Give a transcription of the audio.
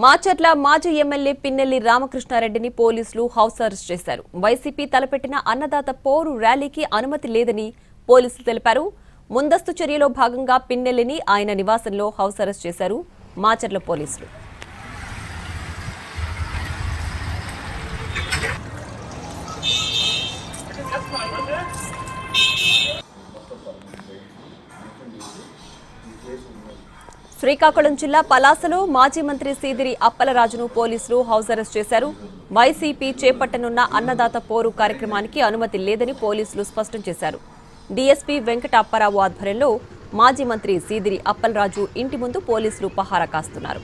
మాచర్ల మాజీ ఎమ్మెల్యే పిన్నెల్లి రామకృష్ణారెడ్డిని పోలీసులు house arrest చేశారు. వైసీపీ తలపెట్టిన అన్నదాత పోరు ర్యాలీకి అనుమతి లేదని పోలీసులు తెలిపారు. ముందస్తు చర్యలో భాగంగా పిన్నెల్లిని ఆయన నివాసంలో హౌస్ అరెస్ట్ చేశారు మాచర్ల పోలీసులు. శ్రీకాకుళం జిల్లా పలాసలో మాజీ మంత్రి సీదిరి అప్పలరాజును పోలీసులు హౌస్ అరెస్ట్ చేశారు. వైసీపీ చేపట్టనున్న అన్నదాత పోరు కార్యక్రమానికి అనుమతి లేదని పోలీసులు స్పష్టం చేశారు. డీఎస్పీ వెంకట అప్పారావు ఆధ్వర్యంలో మాజీ మంత్రి సీదిరి అప్పలరాజు ఇంటి ముందు పోలీసులు పహారా కాస్తున్నారు.